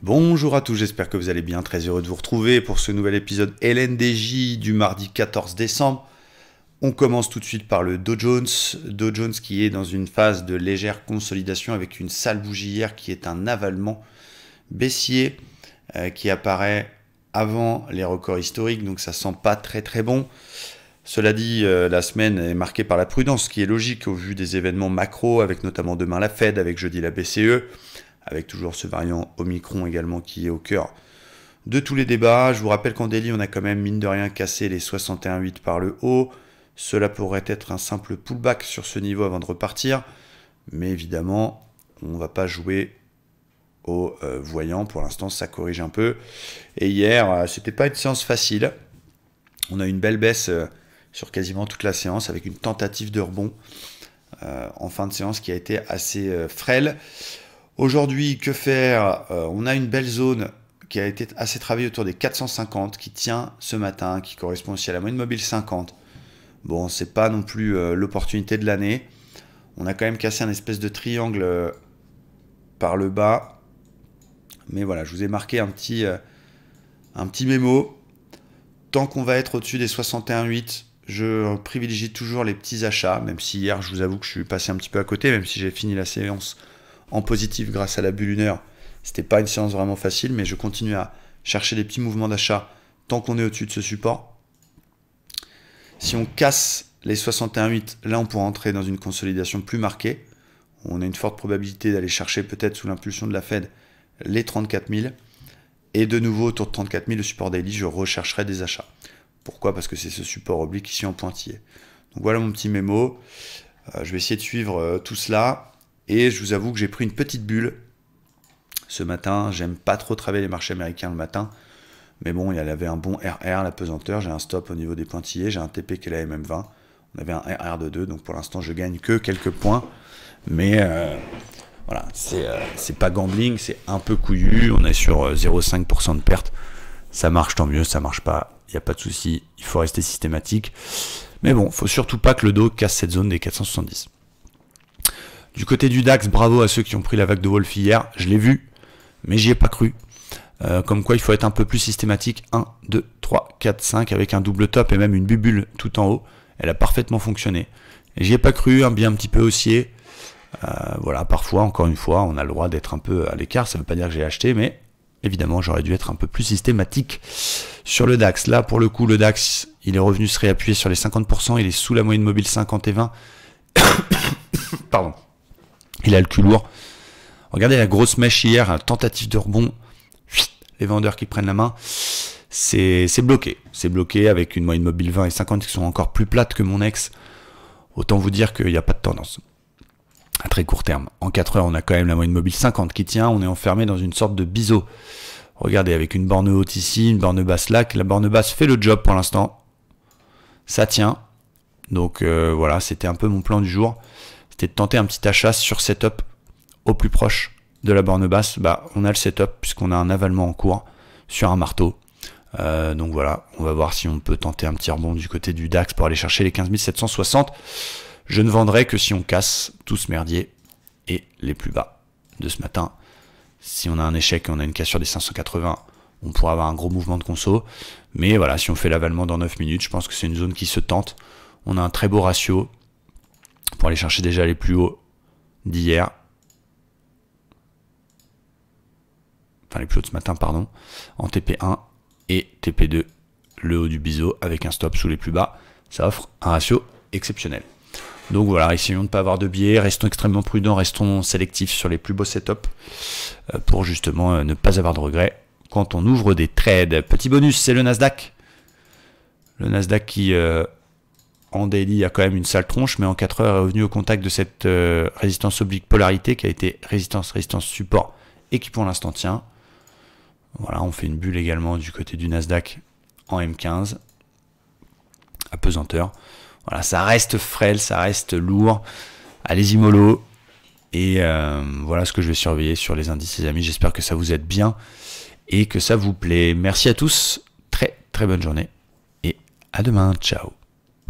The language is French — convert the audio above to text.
Bonjour à tous, j'espère que vous allez bien, très heureux de vous retrouver pour ce nouvel épisode LNDJ du mardi 14 décembre. On commence tout de suite par le Dow Jones qui est dans une phase de légère consolidation avec une sale bougie hier qui est un avalement baissier qui apparaît avant les records historiques, donc ça sent pas très bon. Cela dit, la semaine est marquée par la prudence, ce qui est logique au vu des événements macro, avec notamment demain la Fed, avec jeudi la BCE, avec toujours ce variant Omicron également qui est au cœur de tous les débats. Je vous rappelle qu'en daily, on a quand même mine de rien cassé les 61,8 par le haut. Cela pourrait être un simple pullback sur ce niveau avant de repartir, mais évidemment, on ne va pas jouer au voyant. Pour l'instant, ça corrige un peu. Et hier, c'était pas une séance facile. On a une belle baisse sur quasiment toute la séance avec une tentative de rebond en fin de séance qui a été assez frêle. Aujourd'hui, que faire? On a une belle zone qui a été assez travaillée autour des 450, qui tient ce matin, qui correspond aussi à la moyenne mobile 50. Bon, c'est pas non plus l'opportunité de l'année. On a quand même cassé un espèce de triangle par le bas. Mais voilà, je vous ai marqué un petit mémo. Tant qu'on va être au-dessus des 61,8, je privilégie toujours les petits achats, même si hier, je vous avoue que je suis passé un petit peu à côté, même si j'ai fini la séance en positif grâce à la bulle lunaire. C'était pas une séance vraiment facile, mais je continue à chercher des petits mouvements d'achat tant qu'on est au-dessus de ce support. Si on casse les 61,8, là on pourra entrer dans une consolidation plus marquée. On a une forte probabilité d'aller chercher peut-être sous l'impulsion de la Fed les 34 000. Et de nouveau autour de 34 000, le support daily, je rechercherai des achats. Pourquoi? Parce que c'est ce support oblique ici en pointillé. Donc voilà mon petit mémo. Je vais essayer de suivre tout cela. Et je vous avoue que j'ai pris une petite bulle ce matin. J'aime pas trop travailler les marchés américains le matin. Mais bon, il y avait un bon RR, la pesanteur. J'ai un stop au niveau des pointillés. J'ai un TP qui est la MM20. On avait un RR de 2. Donc pour l'instant, je gagne que quelques points. Mais voilà, c'est pas gambling. C'est un peu couillu. On est sur 0,5% de perte. Ça marche, tant mieux. Ça marche pas, il n'y a pas de souci. Il faut rester systématique. Mais bon, faut surtout pas que le dos casse cette zone des 470. Du côté du DAX, bravo à ceux qui ont pris la vague de Wolf hier. Je l'ai vu, mais j'y ai pas cru. Comme quoi, il faut être un peu plus systématique. 1, 2, 3, 4, 5, avec un double top et même une bubule tout en haut. Elle a parfaitement fonctionné. Et j'y ai pas cru, un bien un petit peu haussier. Voilà, parfois, encore une fois, on a le droit d'être un peu à l'écart. Ça ne veut pas dire que j'ai acheté, mais évidemment, j'aurais dû être un peu plus systématique sur le DAX. Là, pour le coup, le DAX, il est revenu se réappuyer sur les 50%. Il est sous la moyenne mobile 50 et 20. Pardon. Il a le cul lourd. Regardez la grosse mèche hier, tentative de rebond. Les vendeurs qui prennent la main. C'est bloqué. C'est bloqué avec une moyenne mobile 20 et 50 qui sont encore plus plates que mon ex. Autant vous dire qu'il n'y a pas de tendance. À très court terme. En 4 heures, on a quand même la moyenne mobile 50 qui tient. On est enfermé dans une sorte de biseau. Regardez, avec une borne haute ici, une borne basse là. La borne basse fait le job pour l'instant. Ça tient. Donc voilà, c'était un peu mon plan du jour. C'était de tenter un petit achat sur setup au plus proche de la borne basse. Bah, on a le setup puisqu'on a un avalement en cours sur un marteau. Donc voilà, on va voir si on peut tenter un petit rebond du côté du DAX pour aller chercher les 15 760. Je ne vendrai que si on casse tout ce merdier et les plus bas de ce matin. Si on a un échec et on a une cassure des 580, on pourra avoir un gros mouvement de conso. Mais voilà, si on fait l'avalement dans 9 minutes, je pense que c'est une zone qui se tente. On a un très beau ratio pour aller chercher déjà les plus hauts d'hier. Enfin, les plus hauts de ce matin, pardon. En TP1 et TP2, le haut du biseau avec un stop sous les plus bas. Ça offre un ratio exceptionnel. Donc voilà, essayons de ne pas avoir de biais. Restons extrêmement prudents, restons sélectifs sur les plus beaux setups pour justement ne pas avoir de regrets quand on ouvre des trades. Petit bonus, c'est le Nasdaq. Le Nasdaq qui... en daily, il y a quand même une sale tronche, mais en 4 heures est revenu au contact de cette résistance oblique polarité qui a été résistance, support et qui pour l'instant tient. Voilà, on fait une bulle également du côté du Nasdaq en M15 à pesanteur. Voilà, ça reste frêle, ça reste lourd. Allez-y mollo. Et voilà ce que je vais surveiller sur les indices, les amis. J'espère que ça vous aide bien et que ça vous plaît. Merci à tous. Très très bonne journée et à demain. Ciao.